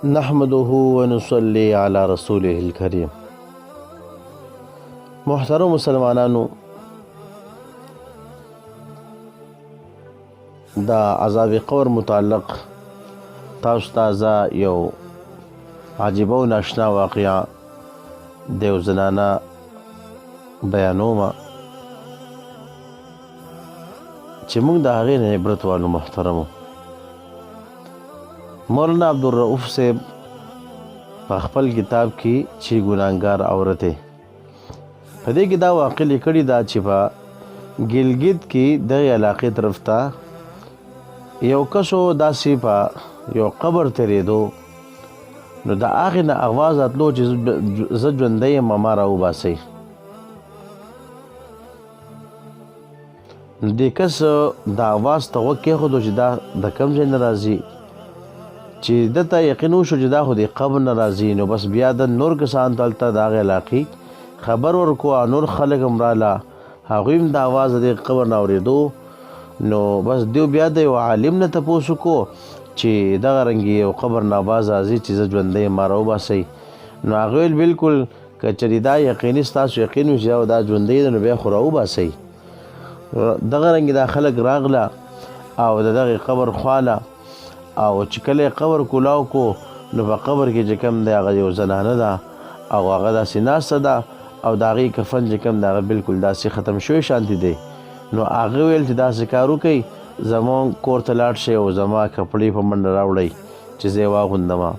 نحمده ونصلي على رسوله الكريم. محترم مسلمانانو، دا عذاب قبر متعلق تاسو ته یو عجیبه او ناشنا واقعه د یو زنانه بیانومه چې موږ د هغې نه عبرت والو. محترمو، مولانا عبدالرؤف صاحب په خپل کتاب کې چې ګناهګار عورتې په دې کې دا واقع لیکلي ده چې په ګلګت کې دغې علاقې طرف ته یو کسو داسې په یو قبر تېرېدو، نو د هغې نه اواز راتلو چې زه ژوندی یم، ما راوباسئ. نو دې کس د اواز ته غوږ کېښودو چې دا د کوم ځای نه راځي، چې دته یقین وشو چې دا خو د قبر نه راځي. نو بس بیا د نور کسان ته هلته د هغې علاقې خبر ورکړو، نور خلک هم راله، هغوی هم د اواز د قبر نه اورېدو. نو بس دیو بیا د یو عالم نه تپوس وکړو چې دغه رنګې یو قبر نه آواز راځي چې زه ژوندی یم، ما راوباسئ. نو هغې ویل بلکل که چېرې دا یقیني ستاسو یقین وي چې دا ژوندی دی، نو بیا خو راوباسئ. دغه رنګې دا خلک راغله او د دغې قبر خواله، او چې کله یې قبر کولاو کو، نو په قبر کې چې کوم دی هغه یو زنانه ده او هغه داسې ناسته ده او د هغې کفن چې کوم دی هغه بلکل داسې ختم شوی شانتې دی. نو هغه ویل چې داسې کار وکئ، زموږ کور ته لاړ شئ او زما کپړې په منډه راوړئ چې زه یې واغوندمه.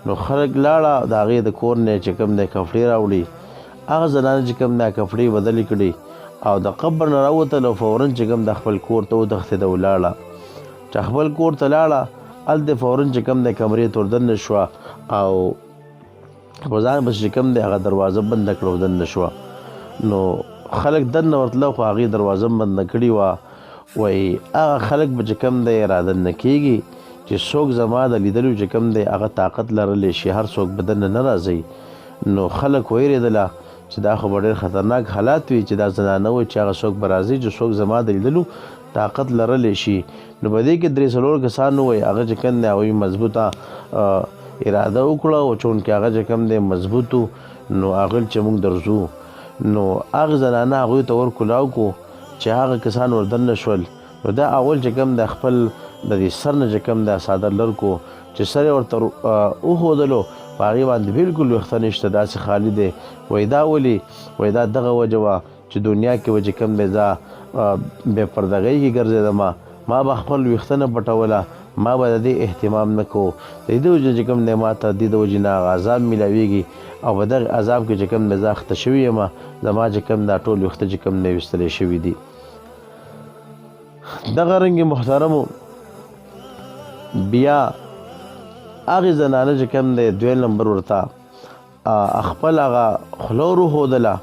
نو خلک لاړه، د هغې د کور نه چې کوم دی کپړې راوړي. هغه زنانه چې کوم دی کپړې بدلې کړي او د قبر نه راوتل او فورا چې کوم د خپل کور ته وتښتېده ولاړه. چې خپل کور ته لاړه، هلته فورا چې کوم دی کمرې ته وردننه شوه او په ځان پسې چې کوم دی هغه دروازه بنده کړه او دننه شوه. نو خلک دننه ورتله، خو هغې دروازه هم بنده کړې وه. وایي هغه خلک به چې کوم دی رادننه کېږي چې څوک زما د لیدلو چې کوم دی هغه طاقت لرلی شي، هر څوک به دننه نه راځئ. نو خلک ویرېدله چې دا خو به ډېر خطرناک حالات وي چې دا زنانه وایي چې هغه څوک به راځي چې څوک زما د لیدلو طاقت لرلی شي. نو په دې کې 3-4 کسان ووایي هغه چې کوم دی هغوی مضبوطه اراده وکړه، او چونکې هغه چې کوم دی مضبوط و، نو هغه چې موږ درځو. نو هغه زنانه هغوی ته ورکولاو کو چې هغه کسان وردننه شول. نو دا اول چې کوم دی خپل د دې سر نه چې کوم دی څادر لر کو، چې سر یې ورته وښودلو، په هغې باندې بلکل ویښته نشته، داسې خالي دی. وایي دا ولې؟ وایي دا دغه وجه وه چې دنیا کې به چې کوم دی زه بې پردګۍ کې ګرځېدمه، ما به خپل ویښته نه پټوله، ما به د دې اهتمام نه کوو. د دې وجه چې کوم دی ما ته د دې وجې نه هغه عذاب میلاویږي، او په دغې عذاب کې چې کوم دی زه اخته شوي یم، زما چې کوم دا ټول ویښته چې کوم دی ویستلی شوي دي. دغه رنګې محترمو، بیا هغې زنانه چې کوم دی دویم نمبر ورته خپل هغه خوله ورښودله،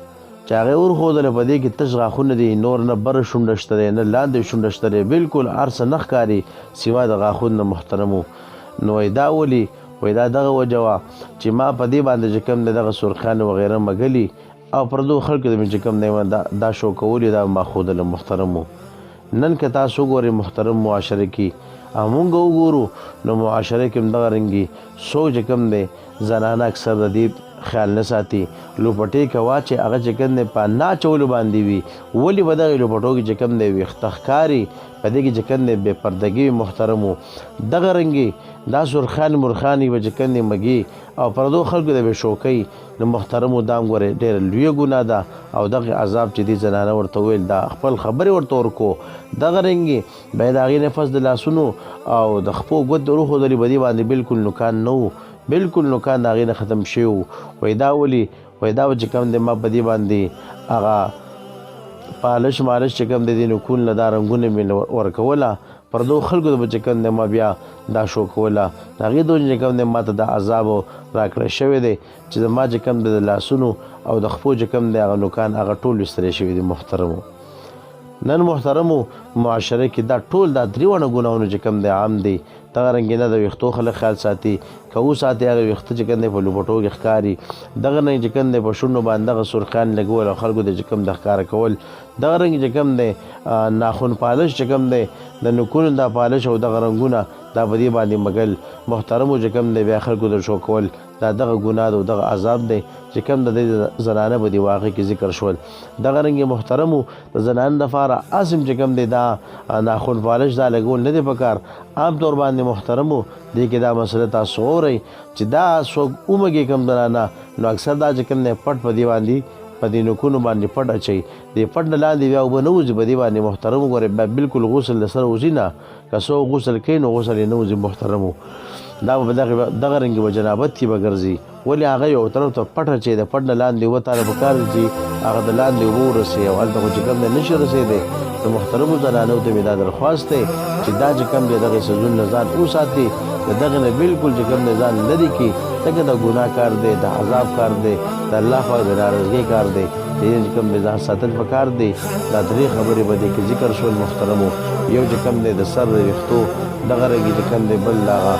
چې هغې ورښودله په دې کې تش غاښونه دي، نور نه بره شونډه شته دی، نه لاندې شونډه شته دی، بلکل هر څه نه ښکاري سوا د غاښونو نه. محترمو، نو وایي دا ولې؟ وایي دا دغه وجه وه چې ما په دې باندې چې کوم دی دغه سرخیان وغیره مږلي او پردو خلکو ته مې چې کوم دی دا شو کولي، دا ما ښودله. محترمو، نن که تاسو وګورئ محترم معاشره کې او مونږ وګورو، نو معاشره کې هم دغه رنګې څوک چې کوم دی زنانه اکثر د دې خیال نه ساتي، لوپټې کوه چې هغه چې کوم دی په ناچولو باندې وي. ولې به دغې لوپټو کې چې کوم دی ویښته ښکاري، په دې کې چې کوم دی بې پردګي وي. محترمو، دغه رنګې دا سرخان مرخانې به چې کوم دی مږي او پردو خلکو ته به شوکوي. نو محترمو، دا هم ګورئ ډېره لویه ګناه ده، او دغې عذاب چې دې زنانه ورته وویل، دا خپل خبرې ورته ورکو. دغه رنګې به یې د هغې نفس د لاسونو او د خپو ګوتې وروښودلې، په دې باندې بلکل نوکان نه و، بلکل نوکان د هغې نه ختم شوي وو. وایي دا ولې؟ وایي دا چې کوم دی ما په دې باندې هغه پالش مالش چې کوم دی دې نوکونو نه دا رنګونه مې ورکوله، پردو خلکو ته به چې کوم دی ما بیا دا شو کوله. د هغې د وجې چې کوم دی ما ته دا عذاب راکړی شوی دی چې زما چې کوم دی د لاسونو او د خپو چې کوم دی هغه نوکان هغه ټول ویستلی شوي دي. محترمو، نن محترمو معاشره کې دا ټول دا دریوانه ګناونه چې کم دی عام دی دغه رنګې نه د ویښتو خلک خیال ساتي که وساتي هغه ویښته چې کوم دی په لوبټو کې ښکاري دغه نه چې کوم دی په شونډو باندې دغه سرخیان لګول او خلکو د چې کوم د ښکاره کول دغه رنګ چې کوم دی ناخن پالش چې کوم دی د نوکونو دا پالش او دغه رنګونه دا په دې باندې مګل محترمو چې کوم دی بیا خلکو د شو کول دا دغه ګناه او دغه عذاب دی چې کوم د دې زنانه په دې واقع کې ذکر شول دغه رنګ محترمو د زنانه لپاره اسم چې کوم دی دا ناخن پالش دا لګول نه دی پکار عام طور باندې محترمو دې کې دا مسله تاسو اورئ چې دا څوک اومګي کم زنانه نو اکثر دا چې کوم نه پټ په دی باندې په دې نوکونو باندې پټ اچي دې پټ نه لاندې بیا وبه نه وځي په دې باندې محترمو ګوره بالکل غسل سره وځي نه که څو غسل کوي نو غسل نه وځي محترمو دا به دغه رنګ به جنابت کې به ګرځي ولې هغه یو طرف ته پټ اچي د پټ نه لاندې وتاره په کار چې هغه د لاندې ورسي او هلته خو چې کوم نه نشي رسېدی د محترمو زنانو ته مې دا درخواست دی چې دا چې کوم دی دغه سیزونه نه ځان وساتي د دغه نه بالکل چې کوم دی ځان لرې کړي ځکه د ګناه کار دی د عذاب کار دی د الله خوا د ناراضګۍ کار دی دې چې کوم دی ځان ساتل پکار دی دا درې خبرې به دې کې ذکر شول محترمو یو چې کوم دی د سر د ویښتو دغه رنګې چې کوم دی بل هغه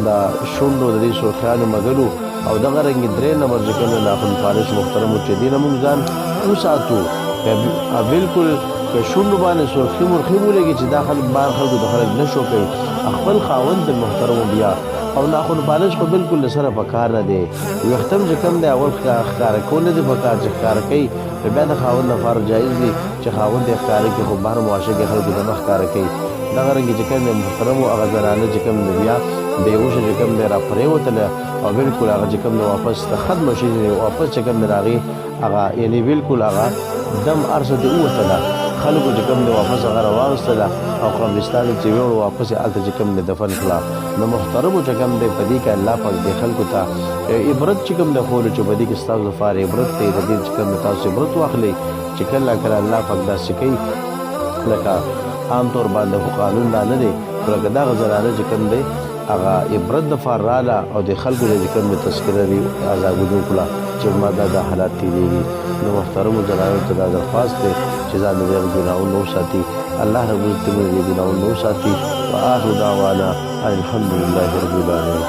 د شونډو د دې سرخیانو مګلو او دغه رنګې درې نمبر چې کوم دی ناخن پالش محترمو چې دې نه موږ ځان وساتو بالکل که شونډو باندې سرخي مرخي ولګي چې دا خلک بار خلکو د خلک نشو کوي خپل خاوند د محترمو بیا او ناخن پالش خو بالکل سره پکار نه دی وختم چې کم دی اول ښکارا کول نه دی پکار چې ښکارا کوي بیا د خاوند لپاره جایز دی چې خاوند یې ښکارا کوي خو بهر معاشره کې خلکو د مخ ښکارا کوي دغه رنګ چې کوم محترمو هغه زنانه چې کوم دی بیا بیهوشه چې کوم دی را پرېوتله او بالکل هغه چې کوم دی واپس ته ختم شي واپس چې کوم دی راغی هغه یعنی بالکل هغه دم ارسه دی وتله خلکو چې کوم دی واپس هغه راواغستله او قبرستان چې ویوړ واپس هلته چې کوم دی دفن کړه نو محترمو چې کوم دی په دې کې الله پاک دې خلکو ته عبرت چې کوم دی ښولو چې په دې کې ستاسو لپاره عبرت دی د دې چې کوم دی تاسو عبرت واخلئ چې کله کله الله پاک داسې کوي لکه عام طور باندې خو قانون دا نه دی خو لکه دغه زنانه چې کوم دی هغه عبرت دپاره راله او د خلکو د کوم دی تذکره دي عذابونه وکړه چې ما دا حالات تېرېږي نو محترمو زنانو ته دا درخواست دی چې ځان د دغه ګناهونو وساتي الله رب العزت موږ د ګناهونو وساتي واخر دعوانا الحمد لله رب العالمین